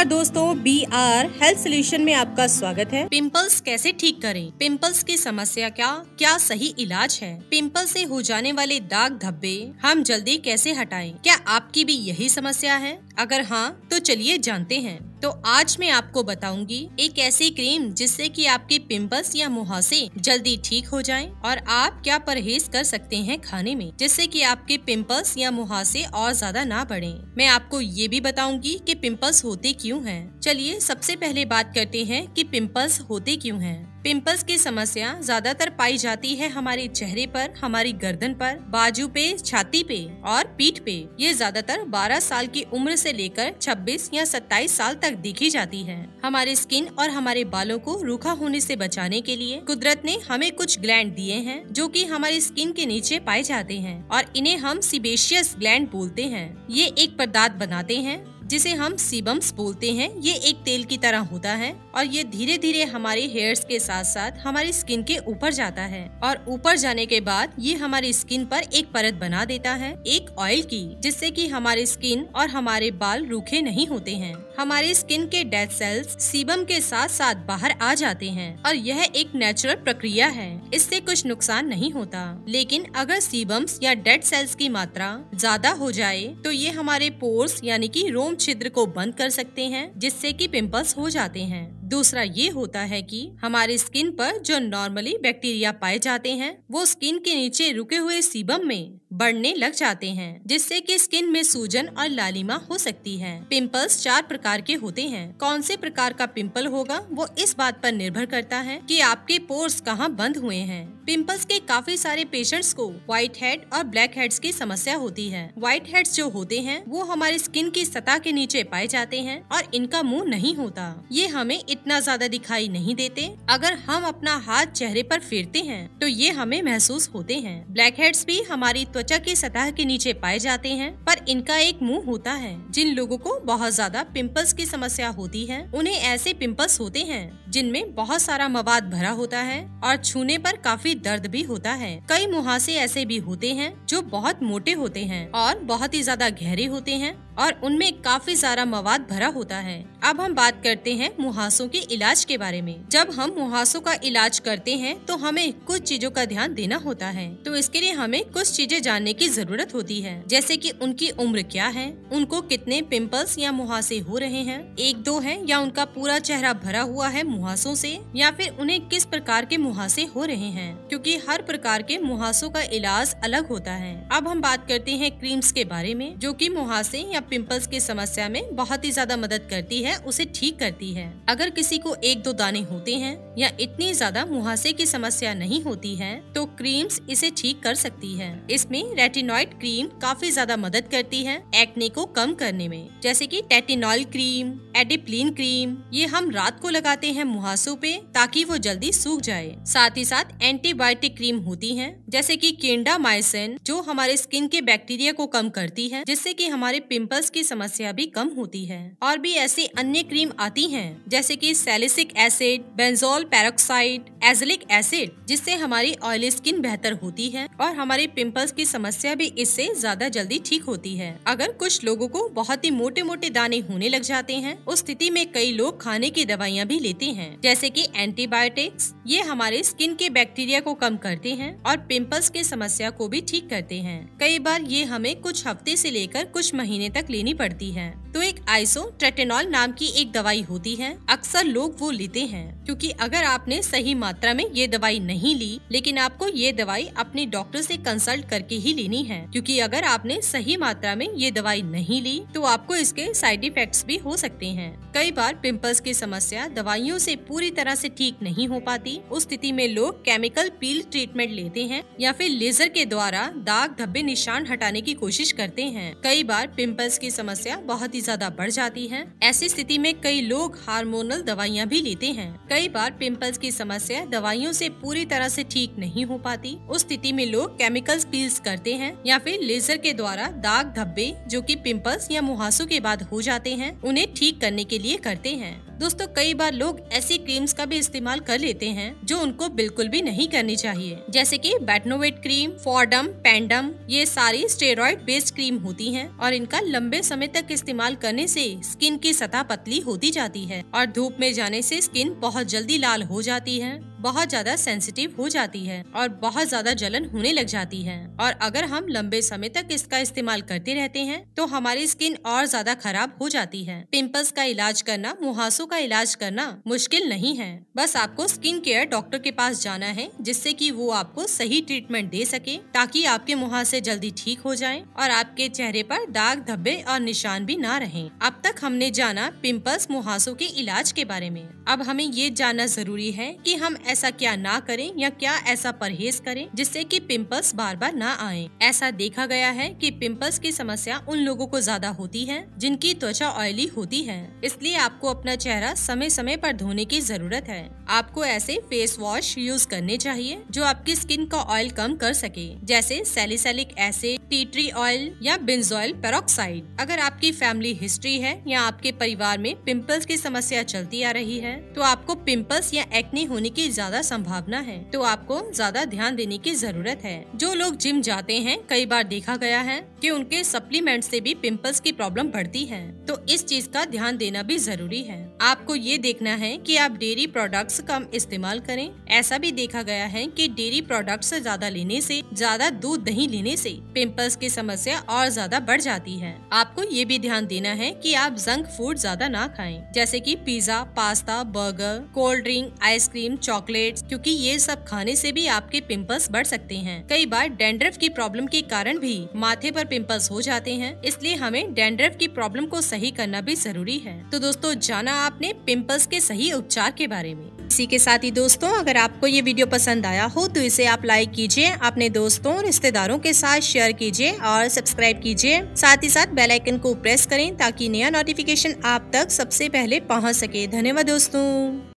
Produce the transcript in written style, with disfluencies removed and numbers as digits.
नमस्कार दोस्तों, BR health solution में आपका स्वागत है। पिंपल्स कैसे ठीक करें? पिंपल्स की समस्या क्या सही इलाज है? पिंपल से हो जाने वाले दाग धब्बे हम जल्दी कैसे हटाएं? क्या आपकी भी यही समस्या है? अगर हाँ तो चलिए जानते हैं। तो आज मैं आपको बताऊंगी एक ऐसी क्रीम जिससे कि आपके पिंपल्स या मुहासे जल्दी ठीक हो जाएं और आप क्या परहेज कर सकते हैं खाने में, जिससे कि आपके पिंपल्स या मुहासे और ज्यादा ना बढ़ें। मैं आपको ये भी बताऊंगी कि पिंपल्स होते क्यों हैं। चलिए सबसे पहले बात करते हैं कि पिंपल्स होते क्यों हैं। पिंपल्स की समस्या ज्यादातर पाई जाती है हमारे चेहरे पर, हमारी गर्दन पर, बाजू पे, छाती पे और पीठ पे। ये ज्यादातर 12 साल की उम्र से लेकर 26 या 27 साल तक देखी जाती है। हमारे स्किन और हमारे बालों को रूखा होने से बचाने के लिए कुदरत ने हमें कुछ ग्लैंड दिए हैं जो कि हमारी स्किन के नीचे पाए जाते हैं और इन्हें हम सीबेशियस ग्लैंड बोलते हैं। ये एक पदार्थ बनाते हैं जिसे हम सीबम्स बोलते हैं। ये एक तेल की तरह होता है और ये धीरे धीरे हमारे हेयर्स के साथ साथ हमारी स्किन के ऊपर जाता है और ऊपर जाने के बाद ये हमारी स्किन पर एक परत बना देता है, एक ऑयल की, जिससे कि हमारी स्किन और हमारे बाल रूखे नहीं होते हैं। हमारी स्किन के डेड सेल्स सीबम के साथ साथ बाहर आ जाते हैं और यह एक नेचुरल प्रक्रिया है। इससे कुछ नुकसान नहीं होता। लेकिन अगर सीबम्स या डेड सेल्स की मात्रा ज्यादा हो जाए तो ये हमारे पोर्स यानी कि रोम छिद्र को बंद कर सकते हैं, जिससे कि पिंपल्स हो जाते हैं। दूसरा ये होता है कि हमारी स्किन पर जो नॉर्मली बैक्टीरिया पाए जाते हैं वो स्किन के नीचे रुके हुए सीबम में बढ़ने लग जाते हैं, जिससे कि स्किन में सूजन और लालिमा हो सकती है। पिंपल्स 4 प्रकार के होते हैं। कौन से प्रकार का पिंपल होगा वो इस बात पर निर्भर करता है कि आपके पोर्स कहाँ बंद हुए हैं। पिंपल्स के काफी सारे पेशेंट्स को व्हाइट हेड और ब्लैक हेड्स की समस्या होती है। व्हाइट हेड्स जो होते हैं वो हमारी स्किन की सतह के नीचे पाए जाते हैं और इनका मुंह नहीं होता। ये हमें इतना ज्यादा दिखाई नहीं देते। अगर हम अपना हाथ चेहरे पर फेरते हैं तो ये हमें महसूस होते हैं। ब्लैक हेड्स भी हमारी त्वचा की सतह के नीचे पाए जाते हैं, पर इनका एक मुंह होता है। जिन लोगों को बहुत ज्यादा पिंपल्स की समस्या होती है उन्हें ऐसे पिंपल्स होते हैं जिनमें बहुत सारा मवाद भरा होता है और छूने पर काफी दर्द भी होता है। कई मुहासे ऐसे भी होते हैं जो बहुत मोटे होते हैं और बहुत ही ज्यादा गहरे होते हैं और उनमें काफी सारा मवाद भरा होता है। अब हम बात करते हैं मुहासों के इलाज के बारे में। जब हम मुहासों का इलाज करते हैं तो हमें कुछ चीजों का ध्यान देना होता है। तो इसके लिए हमें कुछ चीजें जानने की जरूरत होती है, जैसे कि उनकी उम्र क्या है, उनको कितने पिंपल्स या मुहासे हो रहे हैं, 1-2 है या उनका पूरा चेहरा भरा हुआ है मुहासों से, या फिर उन्हें किस प्रकार के मुहासे हो रहे हैं, क्योंकि हर प्रकार के मुहासों का इलाज अलग होता है। अब हम बात करते हैं क्रीम्स के बारे में, जो कि मुहासे या पिंपल्स की समस्या में बहुत ही ज्यादा मदद करती है, उसे ठीक करती है। अगर किसी को 1-2 दाने होते हैं या इतनी ज्यादा मुहासे की समस्या नहीं होती है तो क्रीम्स इसे ठीक कर सकती है। इसमें रेटिनॉइड क्रीम काफी ज्यादा मदद करती है एक्ने को कम करने में, जैसे कि टेटिनॉल क्रीम, एडिप्लिन क्रीम। ये हम रात को लगाते हैं मुहासों पे ताकि वो जल्दी सूख जाए। साथ ही साथ एंटीबायोटिक क्रीम होती है, जैसे कि क्लिंडामाइसिन, जो हमारे स्किन के बैक्टीरिया को कम करती है, जिससे कि हमारे पिंपल्स की समस्या भी कम होती है। और भी ऐसी अन्य क्रीम आती हैं, जैसे कि salicylic acid, benzoyl peroxide, azelaic acid, जिससे हमारी ऑयली स्किन बेहतर होती है और हमारे पिंपल्स की समस्या भी इससे ज्यादा जल्दी ठीक होती है। अगर कुछ लोगों को बहुत ही मोटे मोटे दाने होने लग जाते हैं, उस स्थिति में कई लोग खाने की दवाइयाँ भी लेते हैं, जैसे कि एंटीबायोटिक्स। ये हमारे स्किन के बैक्टीरिया को कम करते हैं और पिंपल्स की समस्या को भी ठीक करते हैं। कई बार ये हमें कुछ हफ्ते से लेकर कुछ महीने तक लेनी पड़ती है। तो एक आइसोट्रेटिनॉल नाम की एक दवाई होती है, अक्सर लोग वो लेते हैं, क्योंकि अगर आपने सही मात्रा में ये दवाई नहीं ली, लेकिन आपको ये दवाई अपने डॉक्टर से कंसल्ट करके ही लेनी है, क्योंकि अगर आपने सही मात्रा में ये दवाई नहीं ली तो आपको इसके साइड इफेक्ट्स भी हो सकते हैं। कई बार पिंपल्स की समस्या दवाइयों से पूरी तरह से ठीक नहीं हो पाती। उस स्थिति में लोग केमिकल पील ट्रीटमेंट लेते हैं या फिर लेजर के द्वारा दाग धब्बे निशान हटाने की कोशिश करते हैं। कई बार पिंपल्स की समस्या बहुत ही ज्यादा बढ़ जाती है। ऐसी स्थिति में कई लोग हार्मोनल दवाइयाँ भी लेते हैं। कई बार पिंपल्स की समस्या दवाइयों से पूरी तरह से ठीक नहीं हो पाती। उस स्थिति में लोग केमिकल पील्स करते हैं या फिर लेजर के द्वारा दाग धब्बे जो कि पिंपल्स या मुहासों के बाद हो जाते हैं, उन्हें ठीक करने के लिए करते हैं। दोस्तों कई बार लोग ऐसी क्रीम्स का भी इस्तेमाल कर लेते हैं जो उनको बिल्कुल भी नहीं करनी चाहिए, जैसे कि बेटनोवेट क्रीम, फॉर्डम, पेंडम, ये सारी स्टेरॉइड बेस्ड क्रीम होती हैं और इनका लंबे समय तक इस्तेमाल करने से स्किन की सतह पतली होती जाती है और धूप में जाने से स्किन बहुत जल्दी लाल हो जाती है, बहुत ज्यादा सेंसिटिव हो जाती है और बहुत ज्यादा जलन होने लग जाती है। और अगर हम लंबे समय तक इसका इस्तेमाल करते रहते हैं तो हमारी स्किन और ज्यादा खराब हो जाती है। पिंपल्स का इलाज करना, मुहासों का इलाज करना मुश्किल नहीं है। बस आपको स्किन केयर डॉक्टर के पास जाना है, जिससे कि वो आपको सही ट्रीटमेंट दे सके ताकि आपके मुहासे जल्दी ठीक हो जाएं और आपके चेहरे पर दाग, धब्बे और निशान भी ना रहें। अब तक हमने जाना पिंपल्स, मुहासों के इलाज के बारे में। अब हमें ये जानना जरूरी है कि हम ऐसा क्या ना करें या क्या ऐसा परहेज करें जिससे कि पिंपल्स बार बार ना आए। ऐसा देखा गया है कि पिंपल्स की समस्या उन लोगों को ज्यादा होती है जिनकी त्वचा ऑयली होती है, इसलिए आपको अपना चेहरा समय समय पर धोने की जरूरत है। आपको ऐसे फेस वॉश यूज करने चाहिए जो आपकी स्किन का ऑयल कम कर सके, जैसे salicylic acid, tea tree oil या बेंजोइल पेरोक्साइड। अगर आपकी फैमिली हिस्ट्री है या आपके परिवार में पिंपल्स की समस्या चलती आ रही है तो आपको पिंपल्स या एक्ने होने की ज्यादा संभावना है, तो आपको ज्यादा ध्यान देने की जरूरत है। जो लोग जिम जाते हैं, कई बार देखा गया है कि उनके सप्लीमेंट से भी पिंपल्स की प्रॉब्लम बढ़ती है, तो इस चीज का ध्यान देना भी जरूरी है। आपको ये देखना है कि आप डेयरी प्रोडक्ट्स कम इस्तेमाल करें। ऐसा भी देखा गया है कि डेयरी प्रोडक्ट्स ज्यादा लेने से, ज्यादा दूध दही लेने से पिंपल्स की समस्या और ज्यादा बढ़ जाती है। आपको ये भी ध्यान देना है कि आप जंक फूड ज्यादा ना खाएं, जैसे कि pizza, pasta, burger, cold drink, ice cream, chocolates, क्योंकि ये सब खाने से भी आपके पिंपल्स बढ़ सकते हैं। कई बार डैंड्रफ की प्रॉब्लम के कारण भी माथे पर पिंपल्स हो जाते हैं, इसलिए हमें डैंड्रफ की प्रॉब्लम को सही करना भी जरूरी है। तो दोस्तों, जाना आपने पिंपल्स के सही उपचार के बारे में। इसी के साथ ही दोस्तों, अगर आपको ये वीडियो पसंद आया हो तो इसे आप लाइक कीजिए, अपने दोस्तों, रिश्तेदारों के साथ शेयर कीजिए और सब्सक्राइब कीजिए। साथ ही साथ बेल आइकन को प्रेस करें ताकि नया नोटिफिकेशन आप तक सबसे पहले पहुंच सके। धन्यवाद दोस्तों।